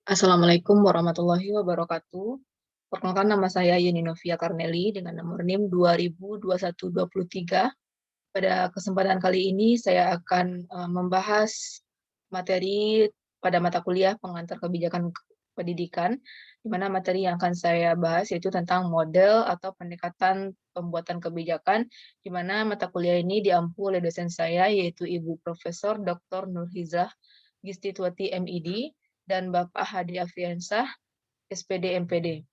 Assalamualaikum warahmatullahi wabarakatuh. Perkenalkan nama saya Yeni Novia Karneli dengan nomor NIM 202123. Pada kesempatan kali ini saya akan membahas materi pada mata kuliah pengantar kebijakan pendidikan, di mana materi yang akan saya bahas yaitu tentang model atau pendekatan pembuatan kebijakan, di mana mata kuliah ini diampu oleh dosen saya yaitu Ibu Profesor Dr. Nurhizah Gistituati MID dan Bapak Hadi Afriansah SPD MPD.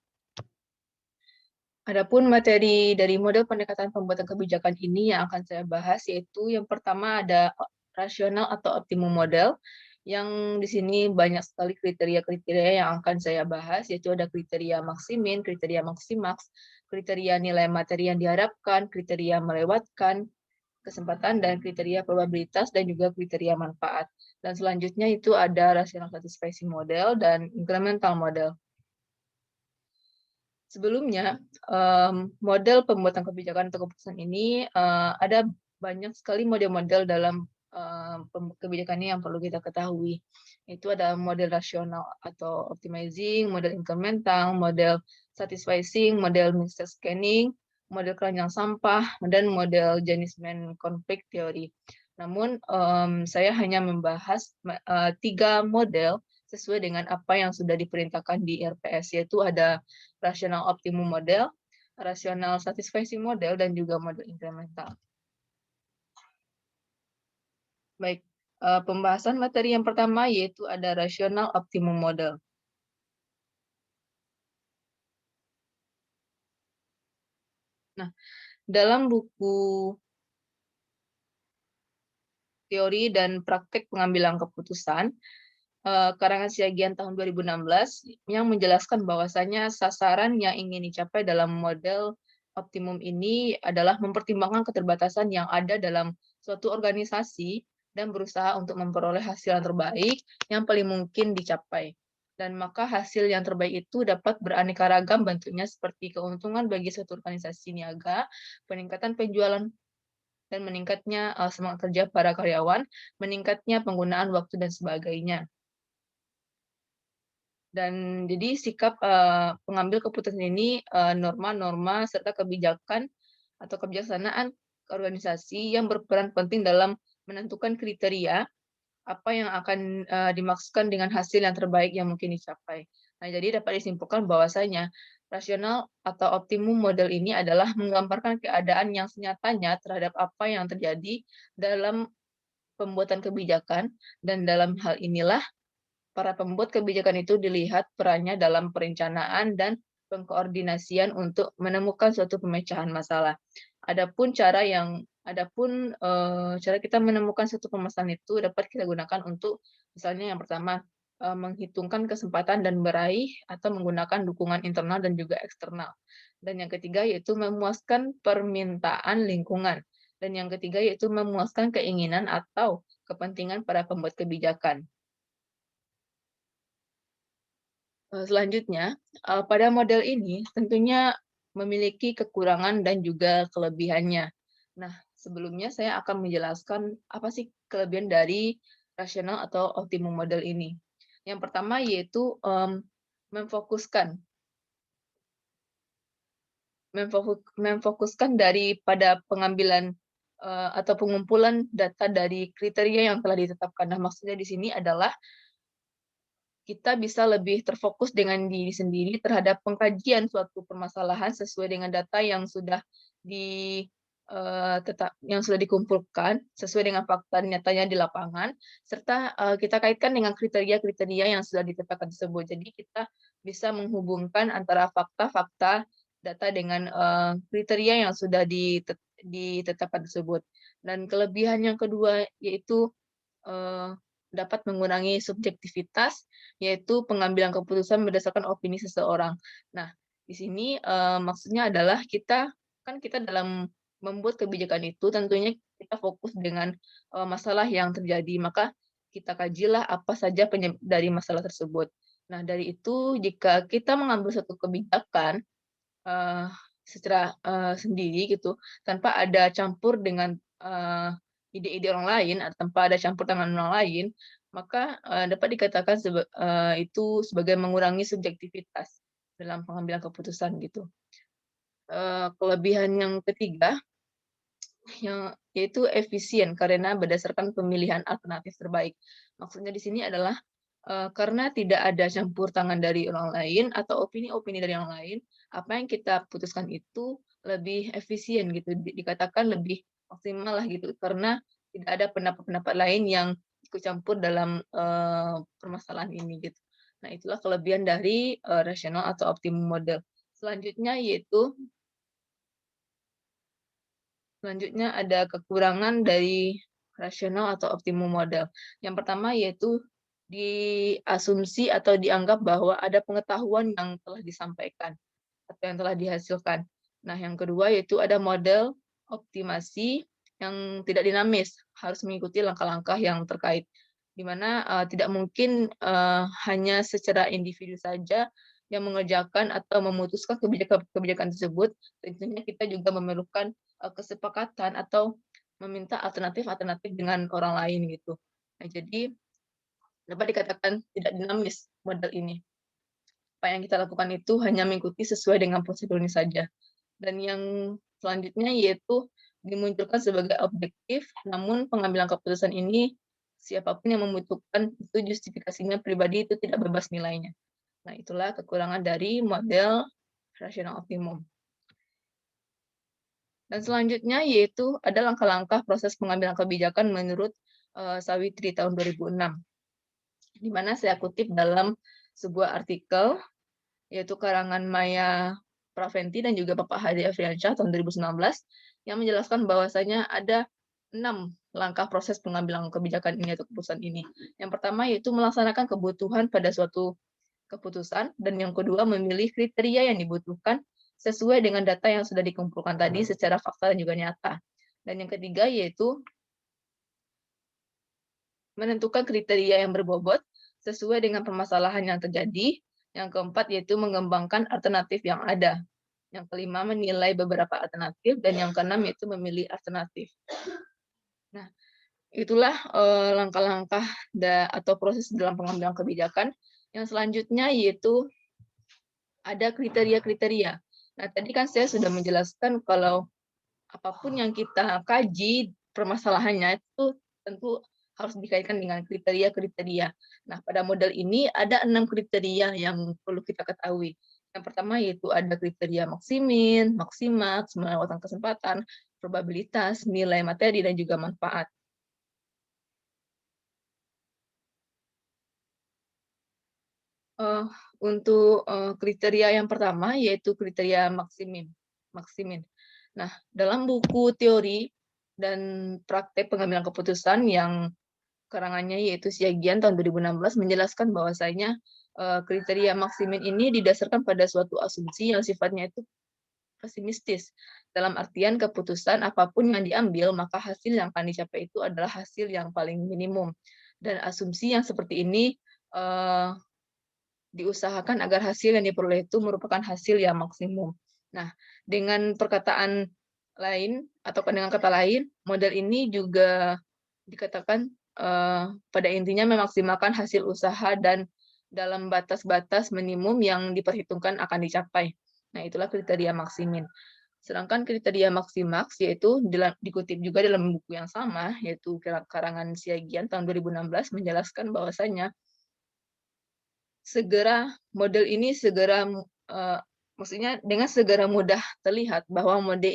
Adapun materi dari model pendekatan pembuatan kebijakan ini yang akan saya bahas yaitu yang pertama ada rasional atau optimum model, yang di sini banyak sekali kriteria-kriteria yang akan saya bahas, yaitu ada kriteria maksimin, kriteria maksimaks, kriteria nilai materi yang diharapkan, kriteria melewatkan kesempatan, dan kriteria probabilitas, dan juga kriteria manfaat. Dan selanjutnya itu ada rational satisficing model dan incremental model. Sebelumnya, model pembuatan kebijakan atau keputusan ini ada banyak sekali model-model dalam kebijakan ini yang perlu kita ketahui. Itu ada model rasional atau optimizing, model incremental, model satisficing, model mixed scanning, model keranjang sampah, dan model Janissman conflict theory. Namun, saya hanya membahas 3 model sesuai dengan apa yang sudah diperintahkan di RPS, yaitu ada rational optimum model, rational satisficing model, dan juga model incremental. Baik, pembahasan materi yang pertama yaitu ada rational optimum model. Nah, dalam buku teori dan praktek pengambilan keputusan, karangan Siagian tahun 2016 yang menjelaskan bahwasanya sasaran yang ingin dicapai dalam model optimum ini adalah mempertimbangkan keterbatasan yang ada dalam suatu organisasi dan berusaha untuk memperoleh hasil yang terbaik yang paling mungkin dicapai. Dan maka hasil yang terbaik itu dapat beraneka ragam bentuknya seperti keuntungan bagi suatu organisasi niaga, peningkatan penjualan dan meningkatnya semangat kerja para karyawan, meningkatnya penggunaan waktu dan sebagainya. Dan jadi sikap pengambil keputusan ini norma-norma serta kebijakan atau kebijaksanaan organisasi yang berperan penting dalam menentukan kriteria apa yang akan dimaksudkan dengan hasil yang terbaik yang mungkin dicapai. Nah, jadi dapat disimpulkan bahwasanya rasional atau optimum model ini adalah menggambarkan keadaan yang senyatanya terhadap apa yang terjadi dalam pembuatan kebijakan, dan dalam hal inilah para pembuat kebijakan itu dilihat perannya dalam perencanaan dan pengkoordinasian untuk menemukan suatu pemecahan masalah. Cara kita menemukan suatu permasalahan itu dapat kita gunakan untuk misalnya yang pertama menghitungkan kesempatan dan meraih atau menggunakan dukungan internal dan juga eksternal. Dan yang ketiga yaitu memuaskan permintaan lingkungan. Dan yang ketiga yaitu memuaskan keinginan atau kepentingan para pembuat kebijakan. Selanjutnya, pada model ini tentunya memiliki kekurangan dan juga kelebihannya. Nah, sebelumnya saya akan menjelaskan apa sih kelebihan dari rasional atau optimum model ini. Yang pertama yaitu memfokuskan memfokuskan daripada pengambilan atau pengumpulan data dari kriteria yang telah ditetapkan. Nah, maksudnya di sini adalah kita bisa lebih terfokus dengan diri sendiri terhadap pengkajian suatu permasalahan sesuai dengan data yang sudah di yang sudah dikumpulkan sesuai dengan fakta nyatanya di lapangan, serta kita kaitkan dengan kriteria-kriteria yang sudah ditetapkan tersebut. Jadi kita bisa menghubungkan antara fakta-fakta data dengan kriteria yang sudah ditetapkan tersebut. Dan kelebihan yang kedua yaitu dapat mengurangi subjektivitas, yaitu pengambilan keputusan berdasarkan opini seseorang. Nah, di sini maksudnya adalah kita dalam membuat kebijakan itu tentunya kita fokus dengan masalah yang terjadi, maka kita kajilah apa saja penyebab dari masalah tersebut. Nah, dari itu jika kita mengambil satu kebijakan uh, secara sendiri gitu, tanpa ada campur dengan ide-ide orang lain, atau tanpa ada campur tangan orang lain, maka, dapat dikatakan itu sebagai mengurangi subjektivitas dalam pengambilan keputusan gitu. Kelebihan yang ketiga yaitu efisien karena berdasarkan pemilihan alternatif terbaik. Maksudnya di sini adalah, karena tidak ada campur tangan dari orang lain atau opini-opini dari orang lain, apa yang kita putuskan itu lebih efisien gitu, dikatakan lebih maksimal lah gitu, karena tidak ada pendapat-pendapat lain yang ikut campur dalam, permasalahan ini gitu. Nah, itulah kelebihan dari, rasional atau optimum model. Selanjutnya yaitu Selanjutnya ada kekurangan dari rasional atau optimum model. Yang pertama yaitu diasumsi atau dianggap bahwa ada pengetahuan yang telah disampaikan atau yang telah dihasilkan. Nah, yang kedua yaitu ada model optimasi yang tidak dinamis, harus mengikuti langkah-langkah yang terkait. Di mana tidak mungkin hanya secara individu saja yang mengerjakan atau memutuskan kebijakan tersebut, tentunya kita juga memerlukan kesepakatan atau meminta alternatif-alternatif dengan orang lain gitu. Nah, jadi dapat dikatakan tidak dinamis model ini. Apa yang kita lakukan itu hanya mengikuti sesuai dengan prosedurnya saja. Dan yang selanjutnya yaitu dimunculkan sebagai objektif, namun pengambilan keputusan ini siapapun yang membutuhkan itu justifikasinya pribadi itu tidak bebas nilainya. Nah, itulah kekurangan dari model rasional optimum. Dan selanjutnya yaitu ada langkah-langkah proses pengambilan kebijakan menurut Sawitri tahun 2006, di mana saya kutip dalam sebuah artikel yaitu karangan Maya Praventi dan juga Bapak Hadi Afriansyah tahun 2019 yang menjelaskan bahwasanya ada 6 langkah proses pengambilan kebijakan ini atau keputusan ini. Yang pertama yaitu melaksanakan kebutuhan pada suatu keputusan, dan yang kedua memilih kriteria yang dibutuhkan sesuai dengan data yang sudah dikumpulkan tadi secara fakta dan juga nyata. Dan yang ketiga yaitu menentukan kriteria yang berbobot sesuai dengan permasalahan yang terjadi. Yang keempat yaitu mengembangkan alternatif yang ada. Yang kelima menilai beberapa alternatif, dan yang keenam yaitu memilih alternatif. Nah, itulah langkah-langkah atau proses dalam pengambilan kebijakan. Yang selanjutnya yaitu ada kriteria-kriteria. Nah, tadi kan saya sudah menjelaskan kalau apapun yang kita kaji permasalahannya itu tentu harus dikaitkan dengan kriteria-kriteria. Nah, pada model ini ada 6 kriteria yang perlu kita ketahui. Yang pertama yaitu ada kriteria maksimin, maksimaks, melewatkan kesempatan, probabilitas, nilai materi, dan juga manfaat. Untuk kriteria yang pertama yaitu kriteria maksimin. Nah, dalam buku teori dan praktek pengambilan keputusan yang karangannya yaitu Siagian tahun 2016 menjelaskan bahwasanya kriteria maksimin ini didasarkan pada suatu asumsi yang sifatnya itu pesimistis. Dalam artian keputusan apapun yang diambil, maka hasil yang akan dicapai itu adalah hasil yang paling minimum. Dan asumsi yang seperti ini diusahakan agar hasil yang diperoleh itu merupakan hasil yang maksimum. Nah, dengan perkataan lain atau dengan kata lain, model ini juga dikatakan pada intinya memaksimalkan hasil usaha dan dalam batas-batas minimum yang diperhitungkan akan dicapai. Nah, itulah kriteria maksimin. Sedangkan kriteria maksimaks yaitu dikutip juga dalam buku yang sama, yaitu karangan Siagian tahun 2016 menjelaskan bahwasanya model ini maksudnya dengan segera mudah terlihat bahwa model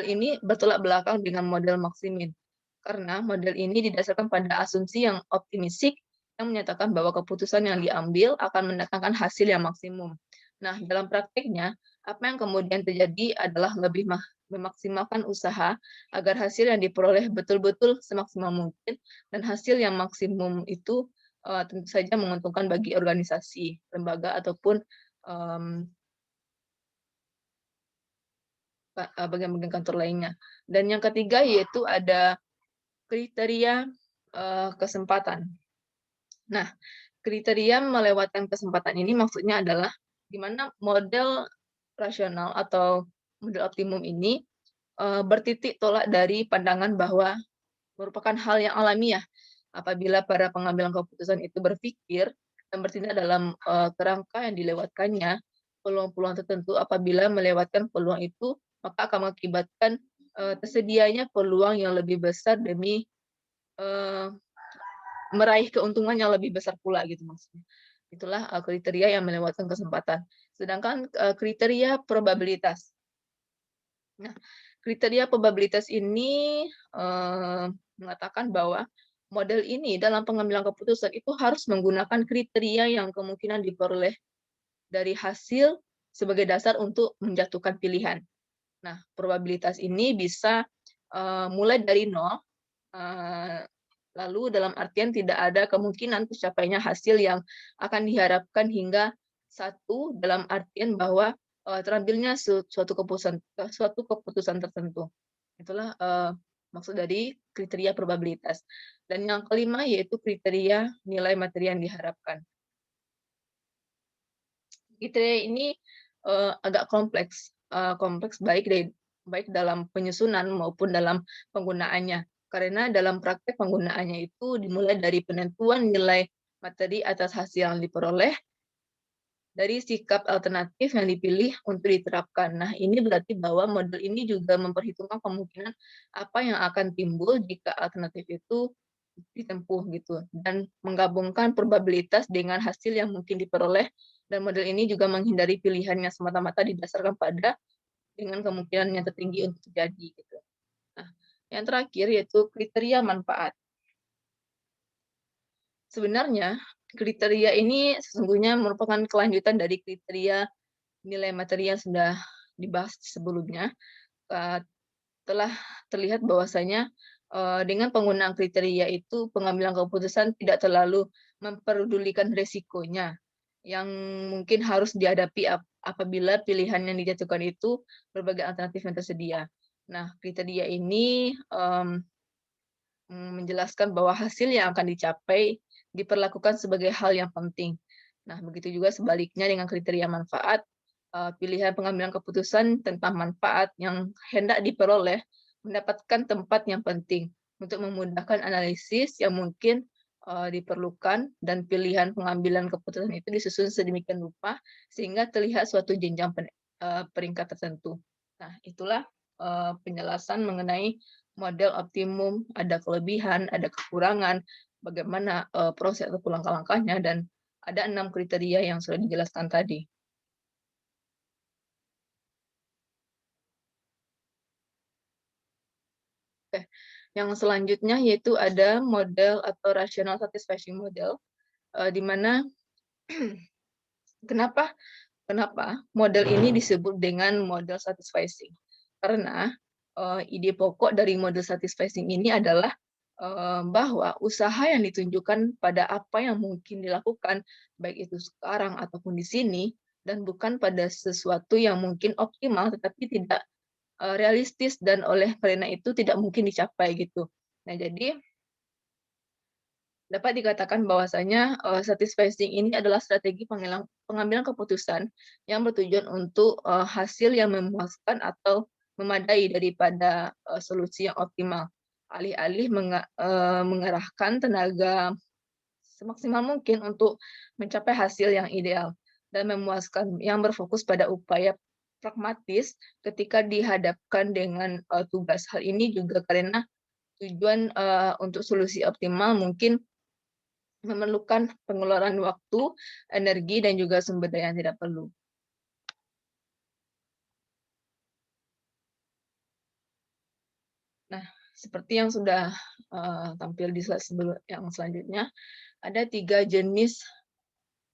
ini bertolak belakang dengan model maksimin. Karena model ini didasarkan pada asumsi yang optimistik yang menyatakan bahwa keputusan yang diambil akan mendatangkan hasil yang maksimum. Nah, dalam prakteknya, apa yang kemudian terjadi adalah lebih memaksimalkan usaha agar hasil yang diperoleh betul-betul semaksimal mungkin, dan hasil yang maksimum itu tentu saja menguntungkan bagi organisasi, lembaga, ataupun bagian-bagian kantor lainnya. Dan yang ketiga yaitu ada kriteria kesempatan. Nah, kriteria melewatkan kesempatan ini maksudnya adalah di mana model rasional atau model optimum ini bertitik tolak dari pandangan bahwa merupakan hal yang alamiah Apabila para pengambilan keputusan itu berpikir dan bertindak dalam kerangka yang dilewatkannya, peluang-peluang tertentu apabila melewatkan peluang itu, maka akan mengakibatkan tersedianya peluang yang lebih besar demi eh, meraih keuntungan yang lebih besar pula gitu maksudnya. Itulah kriteria yang melewatkan kesempatan. Sedangkan kriteria probabilitas. Nah, kriteria probabilitas ini mengatakan bahwa model ini dalam pengambilan keputusan itu harus menggunakan kriteria yang kemungkinan diperoleh dari hasil sebagai dasar untuk menjatuhkan pilihan. Nah, probabilitas ini bisa mulai dari nol, lalu dalam artian tidak ada kemungkinan tercapainya hasil yang akan diharapkan hingga satu dalam artian bahwa terambilnya suatu keputusan tertentu. Itulah maksud dari kriteria probabilitas. Dan yang kelima yaitu kriteria nilai materi yang diharapkan. Kriteria ini agak kompleks, baik dalam penyusunan maupun dalam penggunaannya. Karena dalam praktek penggunaannya itu dimulai dari penentuan nilai materi atas hasil yang diperoleh, dari sikap alternatif yang dipilih untuk diterapkan. Nah, ini berarti bahwa model ini juga memperhitungkan kemungkinan apa yang akan timbul jika alternatif itu ditempuh gitu, dan menggabungkan probabilitas dengan hasil yang mungkin diperoleh, dan model ini juga menghindari pilihan yang semata-mata didasarkan pada dengan kemungkinan yang tertinggi untuk terjadi gitu. Nah, yang terakhir yaitu kriteria manfaat. Sebenarnya kriteria ini sesungguhnya merupakan kelanjutan dari kriteria nilai materi yang sudah dibahas sebelumnya. Telah terlihat bahwasanya dengan penggunaan kriteria itu pengambilan keputusan tidak terlalu memperdulikan resikonya yang mungkin harus dihadapi apabila pilihan yang dijatuhkan itu berbagai alternatif yang tersedia. Nah, kriteria ini menjelaskan bahwa hasil yang akan dicapai diperlakukan sebagai hal yang penting. Nah, begitu juga sebaliknya dengan kriteria manfaat, pilihan pengambilan keputusan tentang manfaat yang hendak diperoleh mendapatkan tempat yang penting untuk memudahkan analisis yang mungkin diperlukan, dan pilihan pengambilan keputusan itu disusun sedemikian rupa sehingga terlihat suatu jenjang peringkat tertentu. Nah, itulah penjelasan mengenai model optimum, ada kelebihan, ada kekurangan, bagaimana proses atau langkah-langkahnya, dan ada 6 kriteria yang sudah dijelaskan tadi. Oke. Yang selanjutnya yaitu ada model atau rational satisfaction model, di mana kenapa model ini disebut dengan model satisficing? Karena ide pokok dari model satisficing ini adalah bahwa usaha yang ditunjukkan pada apa yang mungkin dilakukan, baik itu sekarang ataupun di sini, dan bukan pada sesuatu yang mungkin optimal tetapi tidak realistis, dan oleh karena itu tidak mungkin dicapai gitu. Nah, jadi dapat dikatakan bahwasanya satisficing ini adalah strategi pengambilan keputusan yang bertujuan untuk hasil yang memuaskan atau memadai daripada solusi yang optimal, alih-alih mengerahkan tenaga semaksimal mungkin untuk mencapai hasil yang ideal dan memuaskan, yang berfokus pada upaya pragmatis ketika dihadapkan dengan tugas. Hal ini juga karena tujuan untuk solusi optimal mungkin memerlukan pengeluaran waktu, energi, dan juga sumber daya yang tidak perlu. Nah, seperti yang sudah tampil di slide sebelum yang selanjutnya, ada 3 jenis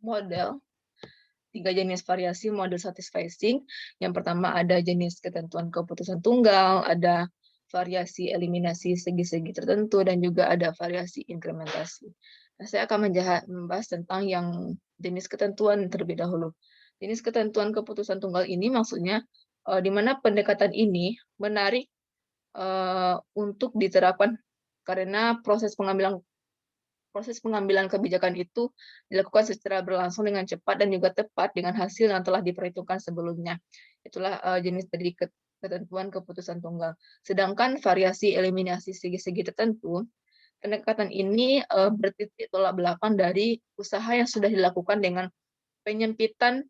model, 3 jenis variasi model satisficing. Yang pertama ada jenis ketentuan keputusan tunggal, ada variasi eliminasi segi-segi tertentu, dan juga ada variasi inkrementasi. Nah, saya akan membahas tentang yang jenis ketentuan terlebih dahulu. Jenis ketentuan keputusan tunggal ini maksudnya di mana pendekatan ini menarik untuk diterapkan karena proses pengambilan kebijakan itu dilakukan secara berlangsung dengan cepat dan juga tepat dengan hasil yang telah diperhitungkan sebelumnya. Itulah jenis dari ketentuan keputusan tunggal. Sedangkan variasi eliminasi segi-segi tertentu pendekatan ini bertitik tolak belakang dari usaha yang sudah dilakukan dengan penyempitan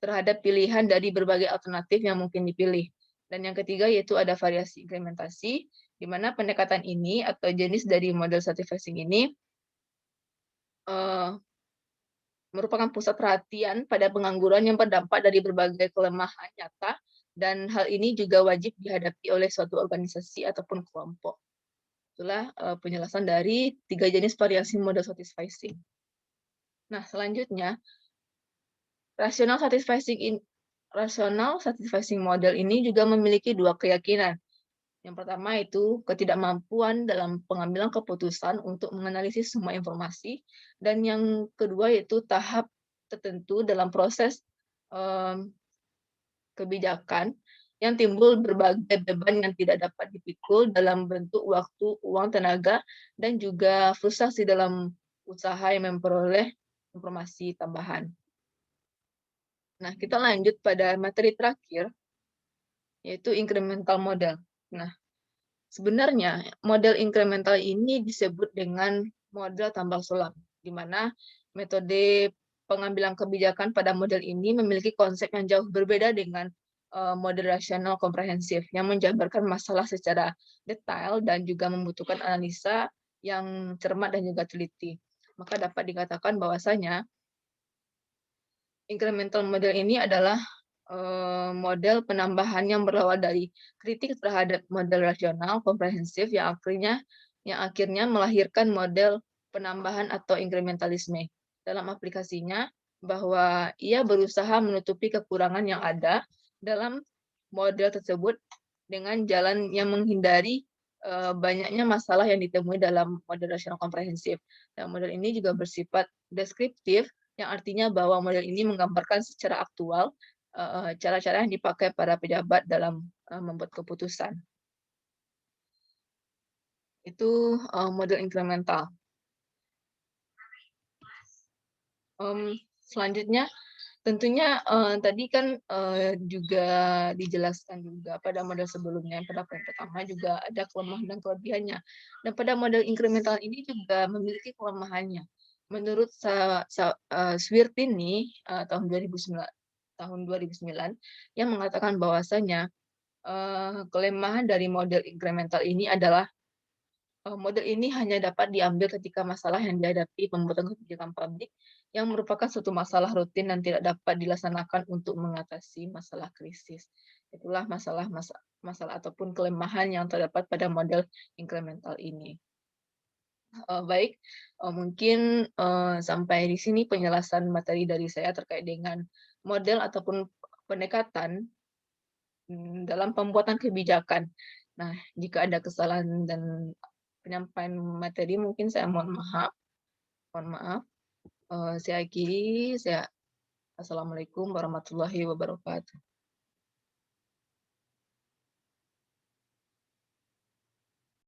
terhadap pilihan dari berbagai alternatif yang mungkin dipilih. Dan yang ketiga yaitu ada variasi implementasi, di mana pendekatan ini atau jenis dari model satisficing ini uh, merupakan pusat perhatian pada pengangguran yang berdampak dari berbagai kelemahan nyata, dan hal ini juga wajib dihadapi oleh suatu organisasi ataupun kelompok. Itulah penjelasan dari 3 jenis variasi model satisficing. Nah, selanjutnya, rational satisficing model ini juga memiliki 2 keyakinan. Yang pertama itu ketidakmampuan dalam pengambilan keputusan untuk menganalisis semua informasi, dan yang kedua yaitu tahap tertentu dalam proses kebijakan yang timbul berbagai beban yang tidak dapat dipikul dalam bentuk waktu, uang, tenaga, dan juga frustasi dalam usaha yang memperoleh informasi tambahan. Nah, kita lanjut pada materi terakhir, yaitu incremental model. Nah, sebenarnya model incremental ini disebut dengan model tambal sulam, di mana metode pengambilan kebijakan pada model ini memiliki konsep yang jauh berbeda dengan model rasional komprehensif yang menjabarkan masalah secara detail dan juga membutuhkan analisa yang cermat dan juga teliti. Maka dapat dikatakan bahwasanya incremental model ini adalah model penambahan yang berawal dari kritik terhadap model rasional komprehensif yang akhirnya melahirkan model penambahan atau incrementalisme. Dalam aplikasinya, bahwa ia berusaha menutupi kekurangan yang ada dalam model tersebut dengan jalan yang menghindari banyaknya masalah yang ditemui dalam model rasional komprehensif. Dan model ini juga bersifat deskriptif, yang artinya bahwa model ini menggambarkan secara aktual cara-cara yang dipakai para pejabat dalam membuat keputusan. Itu model incremental. Selanjutnya, tentunya tadi kan juga dijelaskan juga pada model sebelumnya, pada poin pertama juga ada kelemahan dan kelebihannya. Dan pada model incremental ini juga memiliki kelemahannya. Menurut Swirtini tahun 2009 yang mengatakan bahwasanya kelemahan dari model incremental ini adalah model ini hanya dapat diambil ketika masalah yang dihadapi pembuatan kebijakan publik yang merupakan suatu masalah rutin dan tidak dapat dilaksanakan untuk mengatasi masalah krisis. Itulah masalah ataupun kelemahan yang terdapat pada model incremental ini. Baik, mungkin sampai di sini penjelasan materi dari saya terkait dengan model ataupun pendekatan dalam pembuatan kebijakan. Nah, jika ada kesalahan dan penyampaian materi mungkin saya mohon maaf. Mohon maaf. Saya akhiri. Assalamualaikum warahmatullahi wabarakatuh.